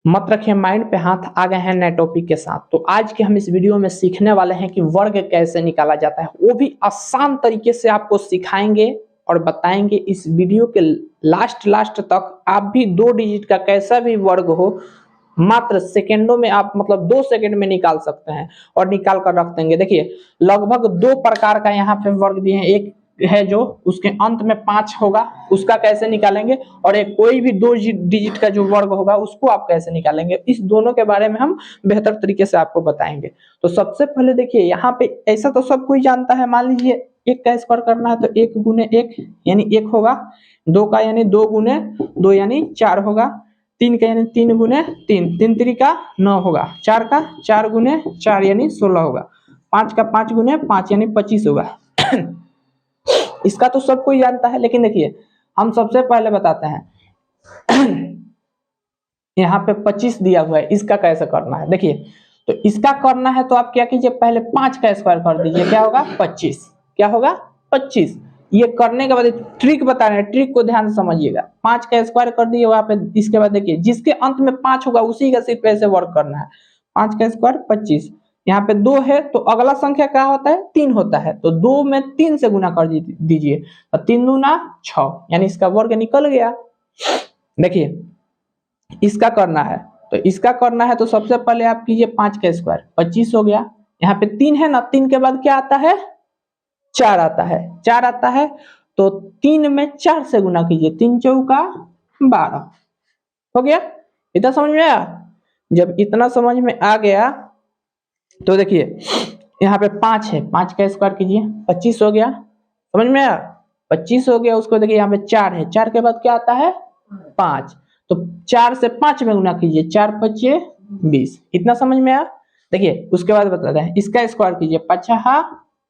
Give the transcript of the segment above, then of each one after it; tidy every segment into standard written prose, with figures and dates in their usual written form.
मत रखिए माइंड पे हाथ, आ गए हैं नए टॉपिक के साथ। तो आज के हम इस वीडियो में सीखने वाले हैं कि वर्ग कैसे निकाला जाता है, वो भी आसान तरीके से आपको सिखाएंगे और बताएंगे। इस वीडियो के लास्ट तक आप भी 2 डिजिट का कैसा भी वर्ग हो मात्र सेकेंडों में आप मतलब 2 सेकंड में निकाल सकते हैं और निकाल कर रख देंगे। देखिए लगभग 2 प्रकार का यहाँ पे वर्ग दिए हैं। एक है जो उसके अंत में 5 होगा, उसका कैसे निकालेंगे, और एक कोई भी 2 डिजिट का जो वर्ग होगा उसको आप कैसे निकालेंगे। इस दोनों के बारे में हम बेहतर तरीके से आपको बताएंगे। तो सबसे पहले देखिए यहाँ पे ऐसा तो सब कोई जानता है, मान लीजिए 1 का स्क्वायर करना है तो 1 गुने 1 यानी 1 होगा, 2 का यानी 2 गुने 2 यानी 4 होगा, 3 का यानी 3 गुने 3, 3 3 का 9 होगा, 4 का 4 गुने 4 यानी 16 होगा, 5 का 5 गुने 5 यानी 25 होगा। इसका तो सब कोई जानता है, लेकिन देखिए हम सबसे पहले बताते हैं यहाँ पे 25 दिया हुआ है, इसका कैसे करना है। देखिए तो इसका करना है तो आप क्या कीजिए, पहले 5 का स्क्वायर कर दीजिए, क्या होगा 25, क्या होगा 25। ये करने के बाद ट्रिक बता रहे हैं, ट्रिक को ध्यान से समझिएगा। 5 का स्क्वायर कर दिए वहां पे, इसके बाद देखिए जिसके अंत में 5 होगा उसी का सिर्फ ऐसे वर्क करना है। 5 का स्क्वायर 25, यहाँ पे 2 है तो अगला संख्या क्या होता है 3 होता है, तो 2 में 3 से गुना कर दीजिए, तो 3 दूना 6 यानी इसका वर्ग निकल गया। देखिए इसका करना है, तो इसका करना है तो सबसे पहले आप कीजिए 5 का स्क्वायर 25 हो गया, यहाँ पे 3 है ना, 3 के बाद क्या आता है 4 आता है, 4 आता है तो 3 में 4 से गुना कीजिए, 3 चौका 12 हो गया। इतना समझ में आया। जब इतना समझ में आ गया तो देखिए यहाँ पे 5 है, 5 का स्क्वायर कीजिए 25 हो गया, समझ में आया 25 हो गया। उसको देखिए यहाँ पे 4 है, 4 के बाद क्या आता है 5, तो 4 से 5 में गुना कीजिए, 4 5 20, इतना समझ में आया। देखिए उसके बाद बताते हैं, इसका स्क्वायर कीजिए 5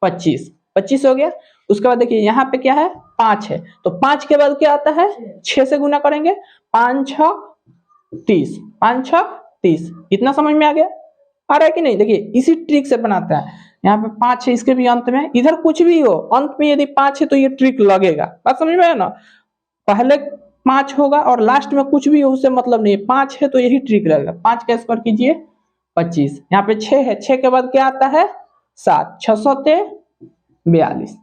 25, 25 हो गया। उसके बाद देखिए यहाँ पे क्या है 5 है, तो 5 के बाद क्या आता है 6 से गुना करेंगे, 5 6 30, 5 6 30, इतना समझ में आ गया, आ रहा है कि नहीं। देखिए इसी ट्रिक से बनाते हैं, यहाँ पे 5 है, इसके भी अंत में, इधर कुछ भी हो अंत में यदि 5 है तो ये ट्रिक लगेगा, बात समझ में आया ना। पहले 5 होगा और लास्ट में कुछ भी हो उससे मतलब नहीं है, 5 है तो यही ट्रिक लगेगा। 5 का स्क्वायर कीजिए 25, यहाँ पे 6 है, 6 के बाद क्या आता है 7, 6 7 42,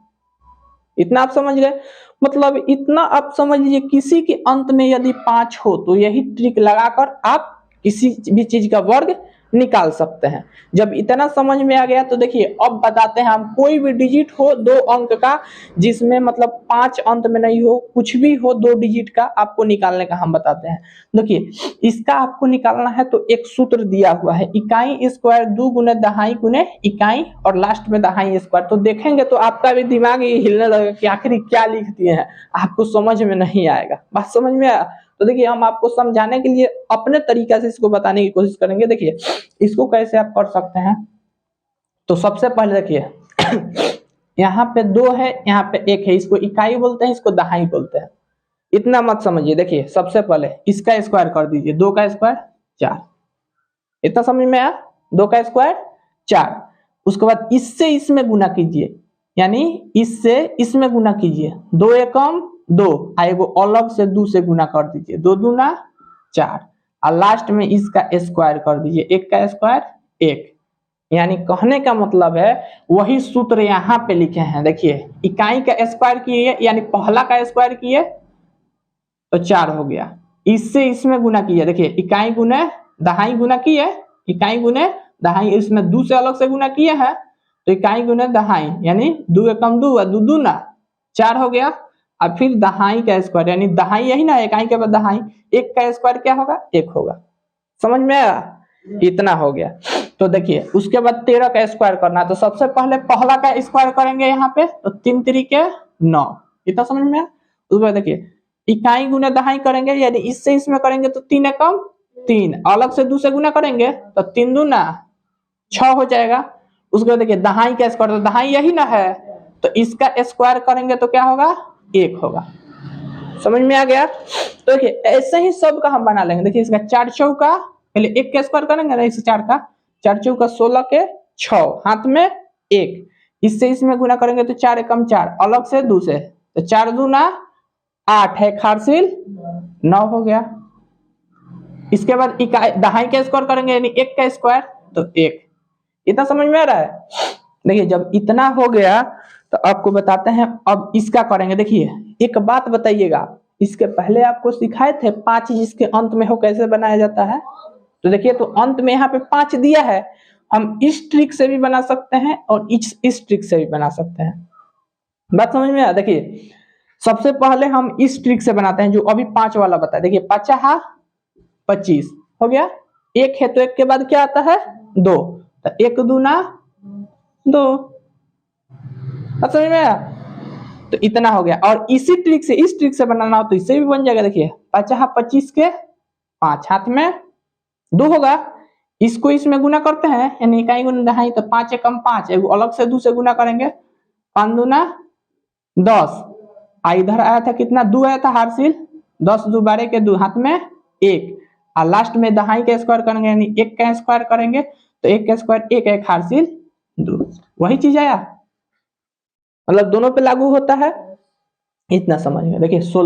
इतना आप समझ गए। मतलब इतना आप समझ लीजिए, किसी के अंत में यदि 5 हो तो यही ट्रिक लगाकर आप किसी भी चीज का वर्ग निकाल सकते हैं। जब इतना समझ में आ गया तो देखिए अब बताते हैं हम, कोई भी डिजिट हो 2 अंक का, जिसमें मतलब 5 अंत में नहीं हो, कुछ भी हो 2 डिजिट का, आपको निकालने का हम बताते हैं। देखिए इसका आपको निकालना है तो एक सूत्र दिया हुआ है, इकाई स्क्वायर 2 गुने दहाई गुने इकाई और लास्ट में दहाई स्क्वायर। तो देखेंगे तो आपका भी दिमाग ये हिलने लगेगा कि आखिर क्या लिख दिए हैं, आपको समझ में नहीं आएगा, बात समझ में आया। तो देखिए हम आपको समझाने के लिए अपने तरीका से इसको बताने की कोशिश करेंगे। देखिए इसको कैसे आप कर सकते हैं, तो सबसे पहले देखिए यहाँ पे 2 है, यहाँ पे 1 है, इसको इकाई बोलते हैं, इसको दहाई बोलते हैं, इतना मत समझिए। देखिए सबसे पहले इसका स्क्वायर कर दीजिए, 2 का स्क्वायर 4, इतना समझ में आया, 2 का स्क्वायर 4। उसके बाद इससे इसमें गुना कीजिए, यानी इससे इसमें गुना कीजिए, 2 एकम 2, आएगो अलग से 2 से गुना कर दीजिए, 2 दूना 4, और लास्ट में इसका स्क्वायर कर दीजिए, 1 का स्क्वायर 1। यानी कहने का मतलब है वही सूत्र यहाँ पे लिखे हैं। देखिए इकाई का स्क्वायर किए यानी पहला का स्क्वायर किए तो 4 हो गया, इससे इसमें गुना किया, देखिए इकाई गुने दहाई गुना किए, इकाई गुने दहाई, इसमें 2 से अलग से गुना किए हैं तो इकाई गुने दहाई, यानी 2 एकम 2 और 2 दूना 4 हो गया। और फिर दहाई का स्क्वायर, यानी दहाई यही ना, इकाई के बाद दहाई, 1 का स्क्वायर क्या होगा 1 होगा, समझ में आया, इतना हो गया। तो देखिए उसके बाद 13 का स्क्वायर करना है, तो सबसे पहले पहला का स्क्वायर करेंगे यहाँ पे, तो 3 3 9, इतना समझ में आया। उसके बाद देखिए इकाई गुना दहाई करेंगे, यानी इससे इसमें करेंगे तो 3 एकम 3, अलग से 2 से गुना करेंगे तो 3 दूना 6 हो जाएगा। उसके बाद देखिए दहाई का स्क्वायर, तो दहाई यही ना है, तो इसका स्क्वायर करेंगे तो क्या होगा 1 होगा, समझ में आ गया। तो देखिए ऐसे ही सब का हम बना लेंगे। देखिए इसका 4 चौका, पहले 1 का स्क्वायर करेंगे ना, इस 4 का 4 चौका 16 के 6, हाथ में 1, इससे इसमें गुना करेंगे तो 4 एकम 4, अलग से 2 से, तो 4 दूना 8 है, खारसिल 9 हो गया। इसके बाद दहाई का स्क्वायर करेंगे यानी 1 का स्क्वायर तो 1। इतना समझ में आ रहा है? देखिए जब इतना हो गया तो आपको बताते हैं अब इसका करेंगे। देखिए एक बात बताइएगा, इसके पहले आपको सिखाए थे 5 जिसके अंत में हो कैसे बनाया जाता है। तो देखिए तो अंत में यहाँ पे 5 दिया है, हम इस ट्रिक से भी बना सकते हैं और इस ट्रिक से भी बना सकते हैं। बात समझ में आया? देखिए सबसे पहले हम इस ट्रिक से बनाते हैं जो अभी 5 वाला बताया। देखिए 5 25 हो गया, 1 है तो 1 के बाद क्या आता है 2, तो 1 दूना 2। समझ में आया? तो इतना हो गया। और इसी ट्रिक से इस ट्रिक से बनाना हो तो इससे भी बन जाएगा। देखिए 5 25 के 5 हाथ में 2 होगा, इसको इसमें गुना करते हैं यानी इकाई गुना दहाई, तो 5 एकम 5, एगो अलग से 2 से गुना करेंगे, 5 दूना 10। इधर आया था कितना 2 आया था हारसिल, 10 2 12 के 2 हाथ में 1, और लास्ट में दहाई का स्क्वायर करेंगे यानी 1 का स्क्वायर करेंगे तो 1 का स्क्वायर 1 1 हारसिल 2। वही चीज आया, मतलब दोनों पे लागू होता है। इतना समझ में। देखिए 16